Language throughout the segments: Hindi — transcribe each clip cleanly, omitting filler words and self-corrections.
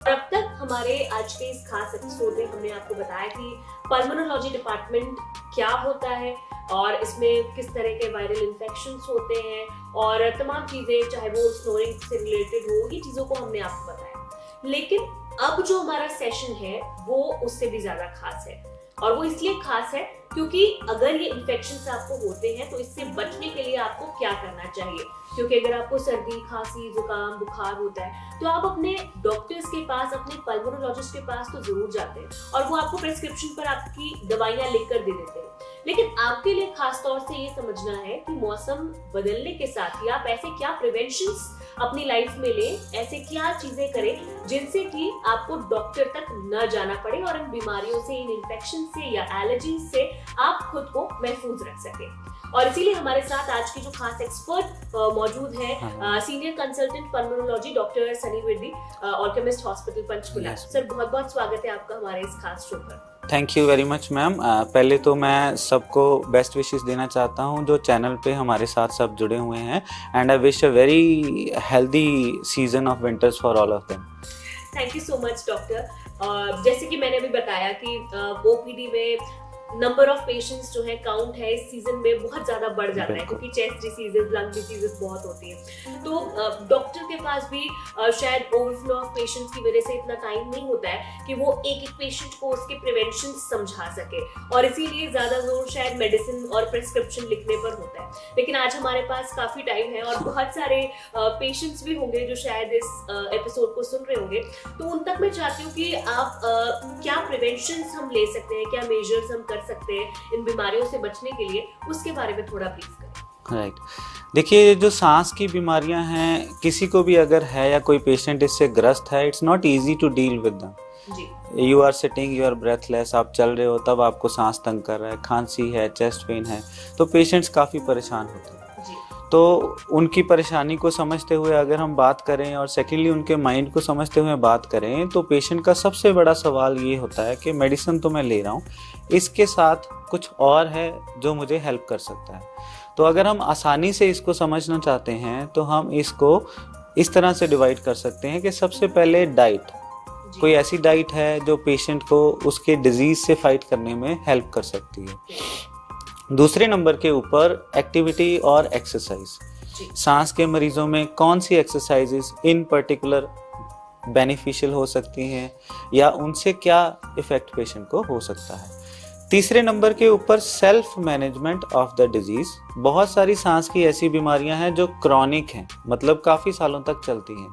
और अब तक हमारे आज के इस खास एपिसोड में हमने आपको बताया कि पल्मोनोलॉजी डिपार्टमेंट क्या होता है और इसमें किस तरह के वायरल इन्फेक्शंस होते हैं और तमाम चीजें, चाहे वो स्नोरिंग से रिलेटेड हो, ये चीजों को हमने आपको बताया। लेकिन अब जो हमारा सेशन है वो उससे भी ज्यादा खास है, और वो इसलिए खास है क्योंकि अगर ये इन्फेक्शंस आपको होते हैं तो इससे बचने के लिए आपको क्या करना चाहिए। क्योंकि अगर आपको सर्दी, खांसी, जुकाम, बुखार होता है तो आप अपने डॉक्टर्स के पास, अपने पल्मोनोलॉजिस्ट के पास तो जरूर जाते हैं और वो आपको प्रिस्क्रिप्शन पर आपकी दवाइयां लिख कर दे देते हैं। लेकिन आपके लिए खास तौर से ये समझना है कि मौसम बदलने के साथ ही आप ऐसे क्या प्रिवेंशंस अपनी लाइफ में लें, ऐसे क्या चीजें करें जिनसे कि आपको डॉक्टर तक न जाना पड़े और इन बीमारियों से, इन इन्फेक्शन से या एलर्जी से आप खुद को महफूज रख सकें। और इसीलिए हमारे साथ आज की जो खास एक्सपर्ट मौजूद है, senior consultant pulmonology doctor Sunny Virdi, Alchemist hospital Panchkula. Sir, बहुत बहुत स्वागत है आपका हमारे इस खास शो पर। Thank you very much ma'am. पहले तो मैं सबको बेस्ट विशेस देना चाहता हूं जो चैनल पे हमारे साथ सब जुड़े हुए हैं, and I wish a very healthy season of winters for all of them. Thank you so much doctor. जैसे कि मैंने अभी बताया कि ओपीडी में नंबर ऑफ पेशेंट्स जो है, काउंट है इस सीजन में बहुत ज्यादा बढ़ जाता है क्योंकि चेस्ट डिसीजेस, लंग डिसीजेस बहुत होती है। तो डॉक्टर के पास भी शायद ओवरफ्लो ऑफ पेशेंट्स की वजह से इतना टाइम नहीं होता है कि वो एक एक पेशेंट को उसके प्रिवेंशन समझा सके, और इसीलिए ज्यादा जोर शायद मेडिसिन और प्रिस्क्रिप्शन लिखने पर होता है। लेकिन आज हमारे पास काफी टाइम है और बहुत सारे पेशेंट्स भी होंगे जो शायद इस एपिसोड को सुन रहे होंगे, तो उन तक मैं चाहती हूँ कि आप क्या प्रिवेंशन हम ले सकते हैं, क्या मेजर्स हम कर सकते हैं इन बीमारियों से बचने के लिए, उसके बारे में थोड़ा ब्रीफ करें। राइट। देखिए, जो सांस की बीमारियां हैं, किसी को भी अगर है या कोई पेशेंट इससे ग्रस्त है, it's not easy to deal with them. जी, you are sitting, you are breathless, आप चल रहे हो तब आपको सांस तंग कर रहा है, खांसी है, चेस्ट पेन है, तो पेशेंट्स काफ़ी परेशान होते हैं। तो उनकी परेशानी को समझते हुए अगर हम बात करें और सेकेंडली उनके माइंड को समझते हुए बात करें, तो पेशेंट का सबसे बड़ा सवाल ये होता है कि मेडिसिन तो मैं ले रहा हूँ, इसके साथ कुछ और है जो मुझे हेल्प कर सकता है। तो अगर हम आसानी से इसको समझना चाहते हैं तो हम इसको इस तरह से डिवाइड कर सकते हैं कि सबसे पहले डाइट, कोई ऐसी डाइट है जो पेशेंट को उसके डिजीज से फाइट करने में हेल्प कर सकती है। दूसरे नंबर के ऊपर एक्टिविटी और एक्सरसाइज। सांस के मरीजों में कौन सी एक्सरसाइजेस इन पर्टिकुलर बेनिफिशियल हो सकती हैं या उनसे क्या इफेक्ट पेशेंट को हो सकता है। तीसरे नंबर के ऊपर self management of the disease. बहुत सारी सांस की ऐसी बीमारियां हैं जो क्रॉनिक हैं, मतलब काफ़ी सालों तक चलती हैं,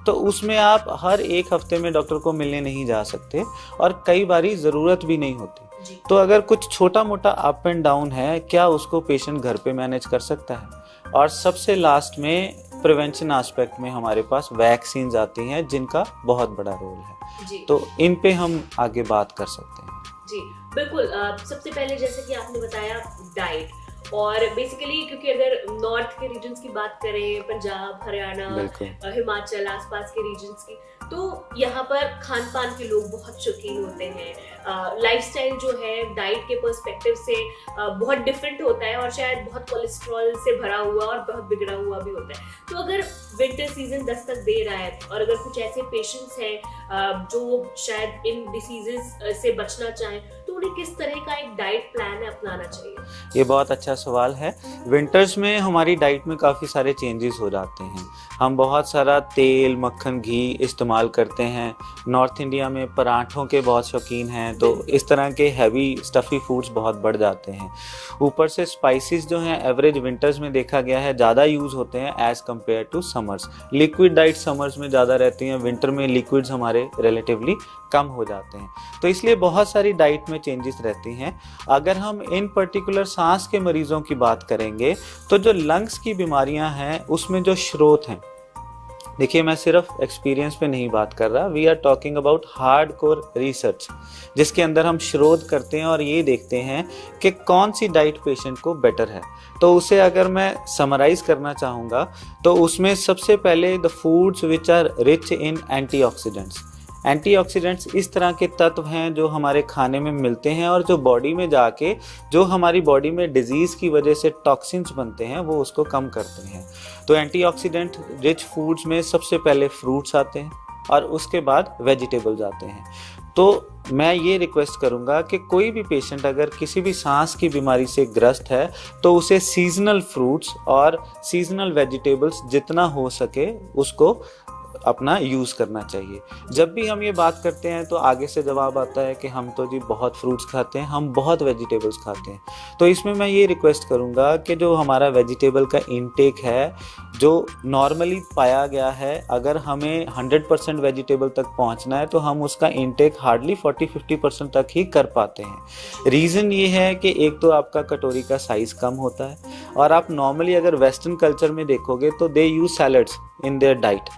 तो उसमें आप हर एक हफ्ते में डॉक्टर को मिलने नहीं जा सकते और कई बारी ज़रूरत भी नहीं होती। तो अगर कुछ छोटा मोटा अप एंड डाउन है, क्या उसको पेशेंट घर पे मैनेज कर सकता है। और सबसे लास्ट में प्रिवेंशन एस्पेक्ट में हमारे पास वैक्सीन आती हैं जिनका बहुत बड़ा रोल है, तो इन पे हम आगे बात कर सकते हैं। जी बिल्कुल। सबसे पहले जैसे कि आपने बताया डाइट, और बेसिकली क्योंकि अगर नॉर्थ के रीजन्स की बात करें, पंजाब, हरियाणा, हिमाचल, आसपास के रीजन्स की, तो यहाँ पर खान पान के लोग बहुत शौकीन होते हैं। लाइफस्टाइल जो है डाइट के पर्सपेक्टिव से बहुत डिफरेंट होता है और शायद बहुत कोलेस्ट्रॉल से भरा हुआ और बहुत बिगड़ा हुआ भी होता है। तो अगर विंटर सीजन दस्तक दे रहा है और अगर कुछ ऐसे पेशेंट्स हैं जो शायद इन डिसीजेस से बचना चाहें, तो उन्हें किस तरह का एक डाइट प्लान अपनाना चाहिए? ये बहुत अच्छा सवाल है। विंटर्स में हमारी डाइट में काफ़ी सारे चेंजेस हो जाते हैं। हम बहुत सारा तेल, मक्खन, घी इस्तेमाल करते हैं। नॉर्थ इंडिया में पराठों के बहुत शौकीन हैं, तो इस तरह के हैवी स्टफ़ी फूड्स बहुत बढ़ जाते हैं। ऊपर से स्पाइसेस जो हैं एवरेज विंटर्स में देखा गया है ज़्यादा यूज़ होते हैं as compare to summers. Liquid diet summers में ज़्यादा रहती हैं, विंटर में लिक्विड्स हमारे रिलेटिवली कम हो जाते हैं, तो इसलिए बहुत सारी डाइट में चेंजेस रहती हैं। अगर हम इन पर्टिकुलर सांस के मरीजों की बात करेंगे तो जो लंग्स की बीमारियां हैं उसमें जो स्रोत हैं, देखिए मैं सिर्फ एक्सपीरियंस पे नहीं बात कर रहा, we are talking about hardcore research जिसके अंदर हम शोध करते हैं और ये देखते हैं कि कौन सी डाइट पेशेंट को बेटर है। तो उसे अगर मैं समराइज करना चाहूँगा तो उसमें सबसे पहले the foods which are rich in antioxidants. Antioxidants इस तरह के तत्व हैं जो हमारे खाने में मिलते हैं और जो बॉडी में जाके जो हमारी बॉडी में डिजीज़ की वजह से टॉक्सिन्स बनते हैं वो उसको कम करते हैं। तो एंटीऑक्सीडेंट रिच फूड्स में सबसे पहले फ्रूट्स आते हैं, और उसके बाद वेजिटेबल्स आते हैं। तो मैं ये रिक्वेस्ट करूंगा कि कोई भी पेशेंट अगर किसी भी सांस की बीमारी से ग्रस्त है तो उसे सीजनल फ्रूट्स और सीजनल वेजिटेबल्स जितना हो सके उसको अपना यूज़ करना चाहिए। जब भी हम ये बात करते हैं तो आगे से जवाब आता है कि हम तो जी बहुत फ्रूट्स खाते हैं, हम बहुत वेजिटेबल्स खाते हैं। तो इसमें मैं ये रिक्वेस्ट करूँगा कि जो हमारा वेजिटेबल का इंटेक है, जो नॉर्मली पाया गया है, अगर हमें 100% वेजिटेबल तक पहुंचना है तो हम उसका इंटेक हार्डली 40-50% तक ही कर पाते हैं। रीज़न ये है कि एक तो आपका कटोरी का साइज़ कम होता है, और आप नॉर्मली अगर वेस्टर्न कल्चर में देखोगे तो they use salads in their diet,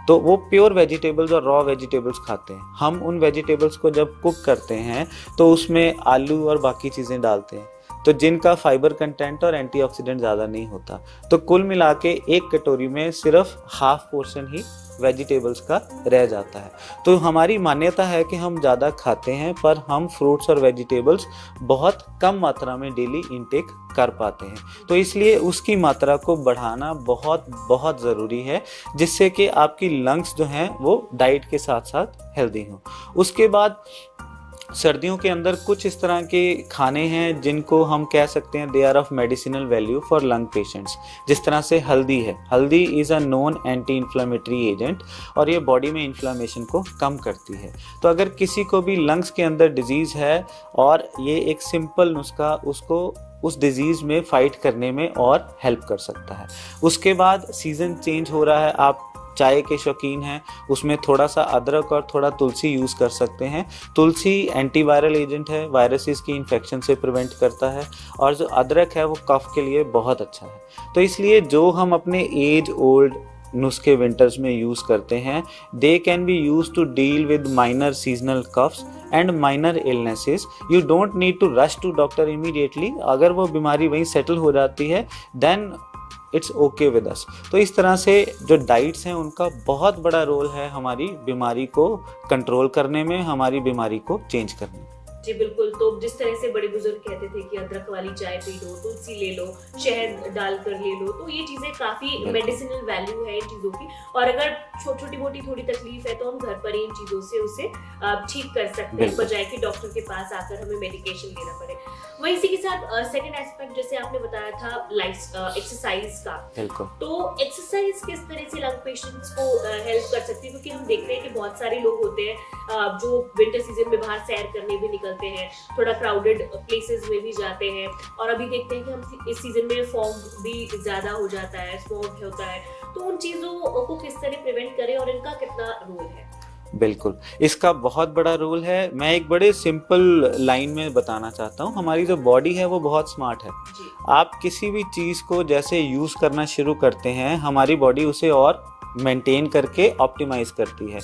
तो वो प्योर वेजिटेबल्स और रॉ वेजिटेबल्स खाते हैं। हम उन वेजिटेबल्स को जब कुक करते हैं तो उसमें आलू और बाकी चीज़ें डालते हैं, तो जिनका फाइबर कंटेंट और एंटीऑक्सीडेंट ज़्यादा नहीं होता। तो कुल मिला के एक कटोरी में सिर्फ हाफ पोर्शन ही वेजिटेबल्स का रह जाता है। तो हमारी मान्यता है कि हम ज़्यादा खाते हैं पर हम फ्रूट्स और वेजिटेबल्स बहुत कम मात्रा में डेली इंटेक कर पाते हैं। तो इसलिए उसकी मात्रा को बढ़ाना बहुत बहुत ज़रूरी है, जिससे कि आपकी लंग्स जो हैं वो डाइट के साथ साथ हेल्दी हों। उसके बाद सर्दियों के अंदर कुछ इस तरह के खाने हैं जिनको हम कह सकते हैं they are of medicinal value for lung patients. जिस तरह से हल्दी है, haldi is a known anti inflammatory agent और ये बॉडी में इन्फ्लेमेशन को कम करती है। तो अगर किसी को भी लंग्स के अंदर डिजीज़ है और ये एक सिंपल नुस्खा उसको उस डिजीज़ में फाइट करने में और हेल्प कर सकता है। उसके बाद सीज़न चेंज हो रहा है, आप चाय के शौकीन हैं, उसमें थोड़ा सा अदरक और थोड़ा तुलसी यूज़ कर सकते हैं। तुलसी एंटीवायरल एजेंट है, वायरसेस की इन्फेक्शन से प्रिवेंट करता है, और जो अदरक है वो कफ के लिए बहुत अच्छा है। तो इसलिए जो हम अपने एज ओल्ड नुस्खे विंटर्स में यूज़ करते हैं, they can be use to deal with minor seasonal coughs and minor illnesses. You don't need to rush to doctor immediately. अगर वो बीमारी वहीं सेटल हो जाती है then it's okay with us. तो इस तरह से जो डाइट्स हैं उनका बहुत बड़ा रोल है हमारी बीमारी को कंट्रोल करने में, हमारी बीमारी को चेंज करने में। जी बिल्कुल। तो जिस तरह से बड़े बुजुर्ग कहते थे कि अदरक वाली चाय पी लो, तुलसी ले लो, शहद डालकर ले लो, तो ये चीजें काफी मेडिसिनल वैल्यू है इन चीजों की। और अगर छोटी मोटी थोड़ी तकलीफ है तो हम घर पर ही इन चीजों से उसे ठीक कर सकते हैं, बजाय कि डॉक्टर के पास आकर हमें मेडिकेशन लेना पड़े। वहीं इसी के साथ सेकंड एस्पेक्ट जैसे आपने बताया था लाइफ एक्सरसाइज का, तो एक्सरसाइज किस तरह से लंग पेशेंट्स को हेल्प कर सकती है? क्योंकि हम देखते हैं कि बहुत सारे लोग होते हैं जो विंटर सीजन में बाहर सैर करने भी निकलते हैं, थोड़ा क्राउडेड प्लेसेस में भी जाते हैं, और अभी देखते हैं कि हम इस सीजन में फॉग भी ज्यादा हो जाता है, स्मॉग होता है, तो उन चीजों को किस तरह प्रिवेंट करें और इनका कितना रोल है? बिल्कुल, इसका बहुत बड़ा रोल है। मैं एक बड़े सिंपल लाइन में बताना चाहता हूँ। हमारी जो बॉडी है वो बहुत स्मार्ट है। आप किसी भी चीज़ को जैसे यूज़ करना शुरू करते हैं, हमारी बॉडी उसे और मेंटेन करके ऑप्टिमाइज करती है।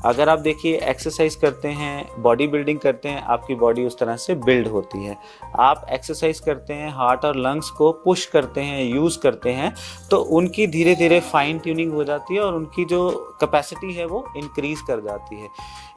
अगर आप देखिए एक्सरसाइज करते हैं, बॉडी बिल्डिंग करते हैं, आपकी बॉडी उस तरह से बिल्ड होती है। आप एक्सरसाइज करते हैं, हार्ट और लंग्स को पुश करते हैं, यूज़ करते हैं, तो उनकी धीरे धीरे फाइन ट्यूनिंग हो जाती है और उनकी जो कैपेसिटी है वो इंक्रीज कर जाती है।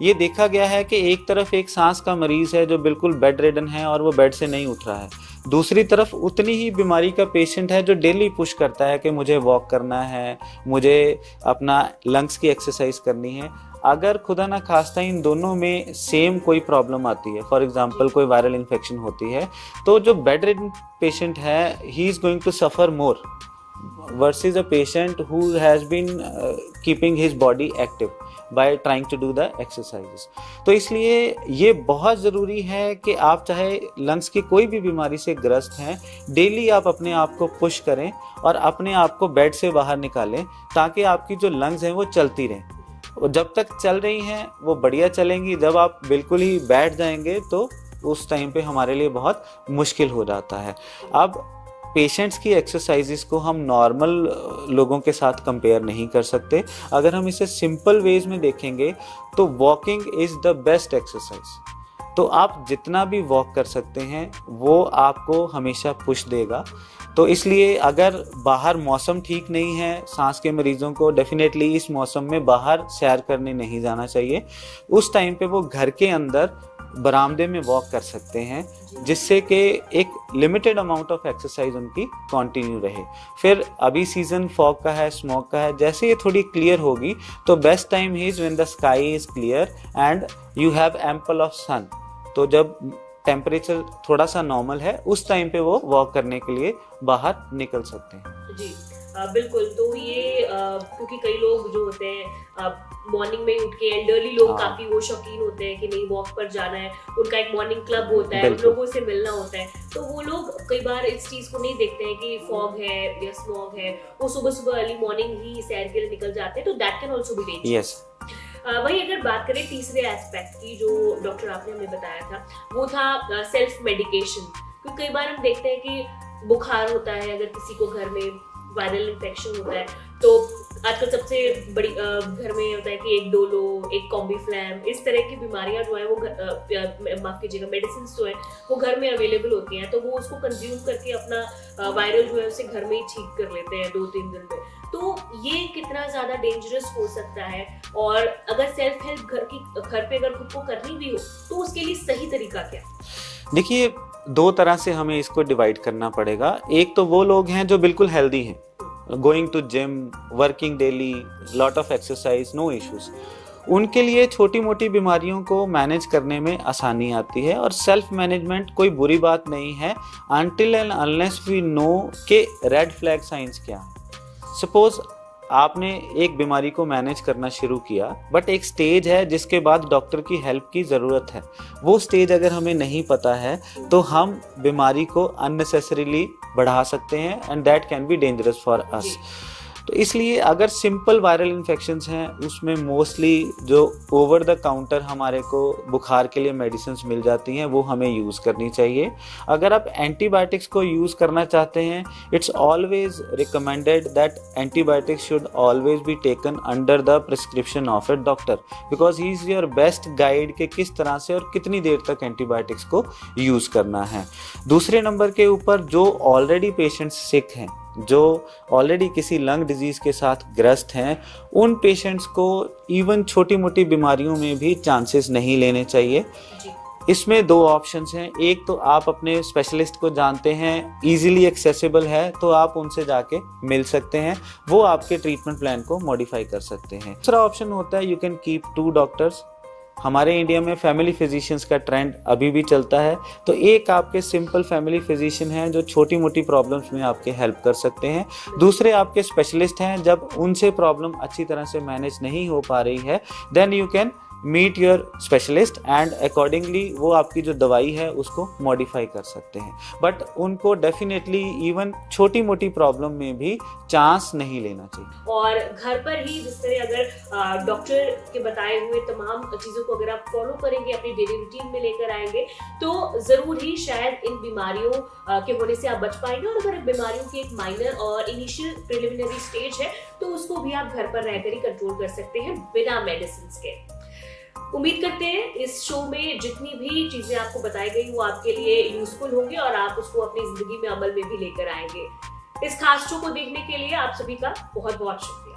ये देखा गया है कि एक तरफ एक सांस का मरीज है जो बिल्कुल बेड रिडन है और वो बेड से नहीं उठ रहा है, दूसरी तरफ उतनी ही बीमारी का पेशेंट है जो डेली पुश करता है कि मुझे वॉक करना है, मुझे अपना लंग्स की एक्सरसाइज करनी है। अगर खुदा ना खास्ता इन दोनों में सेम कोई प्रॉब्लम आती है, फॉर एग्जांपल कोई वायरल इन्फेक्शन होती है, तो जो बेड रिडन पेशेंट है he is going to suffer more versus a patient who has been keeping his body active by trying to do the exercises. तो इसलिए ये बहुत ज़रूरी है कि आप चाहे लंग्स की कोई भी बीमारी से ग्रस्त हैं, डेली आप अपने आप को पुश करें और अपने आप को बेड से बाहर निकालें, ताकि आपकी जो लंग्स हैं वो चलती रहें। और जब तक चल रही हैं वो बढ़िया चलेंगी, जब आप बिल्कुल ही बैठ जाएंगे तो उस टाइम पे हमारे लिए बहुत मुश्किल हो जाता है। अब पेशेंट्स की एक्सरसाइजेस को हम नॉर्मल लोगों के साथ कंपेयर नहीं कर सकते। अगर हम इसे सिंपल वेज में देखेंगे तो walking is the best exercise. तो आप जितना भी वॉक कर सकते हैं वो आपको हमेशा पुश देगा। तो इसलिए अगर बाहर मौसम ठीक नहीं है, सांस के मरीजों को डेफिनेटली इस मौसम में बाहर सैर करने नहीं जाना चाहिए। उस टाइम पे वो घर के अंदर बरामदे में वॉक कर सकते हैं, जिससे कि एक लिमिटेड अमाउंट ऑफ एक्सरसाइज उनकी कंटिन्यू रहे। फिर अभी सीजन फॉग का है, स्मोक का है, जैसे ये थोड़ी क्लियर होगी तो best time is when the sky is clear and you have ample of sun. तो जब टेम्परेचर थोड़ा सा नॉर्मल है उस टाइम पे वो वॉक करने के लिए बाहर निकल सकते हैं। जी बिल्कुल। तो ये क्योंकि कई लोग जो होते हैं मॉर्निंग में उठ के, एल्डरली लोग काफी वो शौकीन होते हैं कि नहीं वॉक पर जाना है, उनका एक मॉर्निंग क्लब होता है, उन लोगों से मिलना होता है, तो वो लोग कई बार इस चीज को नहीं देखते हैं कि फॉग है या स्मॉग है, वो सुबह सुबह अर्ली मॉर्निंग ही सैर के लिए निकल जाते हैं, तो that can also be dangerous. वही अगर बात करें तीसरे एस्पेक्ट की जो डॉक्टर आपने हमें बताया था, वो था सेल्फ मेडिकेशन। क्योंकि कई बार हम देखते हैं कि बुखार होता है, अगर किसी को घर में वायरल इन्फेक्शन होता है, तो आजकल सबसे बड़ी घर में होता है कि एक डोलो, एक कॉम्बीफ्लैम, इस तरह की बीमारियां जो है वो माफ कीजिएगा मेडिसिन जो है वो घर में अवेलेबल होती हैं, तो वो उसको कंज्यूम करके अपना वायरल जो है उसे घर में ही ठीक कर लेते हैं 2-3 दिन में। तो ये कितना ज्यादा डेंजरस हो सकता है, और अगर सेल्फ हेल्प घर पे अगर खुद को करनी भी हो तो उसके लिए सही तरीका क्या? देखिए, 2 तरह से हमें इसको डिवाइड करना पड़ेगा। एक तो वो लोग हैं जो बिल्कुल हेल्दी हैं, going to gym, working daily, lot of exercise, no issues. उनके लिए छोटी मोटी बीमारियों को मैनेज करने में आसानी आती है, और सेल्फ मैनेजमेंट कोई बुरी बात नहीं है until and unless we know के रेड फ्लैग साइंस क्या है। सपोज आपने एक बीमारी को मैनेज करना शुरू किया, बट एक स्टेज है जिसके बाद डॉक्टर की हेल्प की ज़रूरत है। वो स्टेज अगर हमें नहीं पता है तो हम बीमारी को अननेसेसरीली बढ़ा सकते हैं, and that can be dangerous for us. तो इसलिए अगर सिंपल वायरल इन्फेक्शंस हैं, उसमें मोस्टली जो ओवर द काउंटर हमारे को बुखार के लिए मेडिसिन मिल जाती हैं, वो हमें यूज़ करनी चाहिए। अगर आप एंटीबायोटिक्स को यूज़ करना चाहते हैं, it's always recommended that antibiotics should always be taken under the prescription of A doctor, because he is your best guide कि किस तरह से और कितनी देर तक एंटीबायोटिक्स को यूज़ करना है। दूसरे नंबर के ऊपर जो ऑलरेडी पेशेंट्स सिक हैं, जो ऑलरेडी किसी लंग डिजीज़ के साथ ग्रस्त हैं, उन पेशेंट्स को इवन छोटी मोटी बीमारियों में भी चांसेस नहीं लेने चाहिए। इसमें 2 ऑप्शंस हैं। एक तो आप अपने स्पेशलिस्ट को जानते हैं, इजीली एक्सेसिबल है, तो आप उनसे जाके मिल सकते हैं, वो आपके ट्रीटमेंट प्लान को मॉडिफाई कर सकते हैं। दूसरा ऑप्शन होता है यू कैन कीप 2 डॉक्टर्स। हमारे इंडिया में फैमिली फिजिशियंस का ट्रेंड अभी भी चलता है, तो एक आपके सिंपल फैमिली फिजिशियन हैं जो छोटी मोटी प्रॉब्लम्स में आपके हेल्प कर सकते हैं। दूसरे आपके स्पेशलिस्ट हैं, जब उनसे प्रॉब्लम अच्छी तरह से मैनेज नहीं हो पा रही है, then you can meet your specialist and accordingly वो आपकी जो दवाई है उसको मॉडिफाई कर सकते हैं। बट उनको डेफिनेटली इवन छोटी मोटी प्रॉब्लम में भी चांस नहीं लेना चाहिए। और घर पर ही जिस तरह अगर डॉक्टर के बताए हुए तमाम चीज़ों को अगर आप फॉलो करेंगे, अपनी डेली रूटीन में लेकर आएंगे, तो ज़रूर ही शायद इन बीमारियों के होने से आप बच पाएंगे। और अगर बीमारियों की एक माइनर और इनिशियल प्रिलिमिनरी स्टेज है तो उसको भी आप घर पर रहकर ही कंट्रोल कर सकते हैं बिना मेडिसिन के। उम्मीद करते हैं इस शो में जितनी भी चीजें आपको बताई गई वो आपके लिए यूजफुल होंगी और आप उसको अपनी जिंदगी में अमल में भी लेकर आएंगे। इस खास शो को देखने के लिए आप सभी का बहुत बहुत शुक्रिया।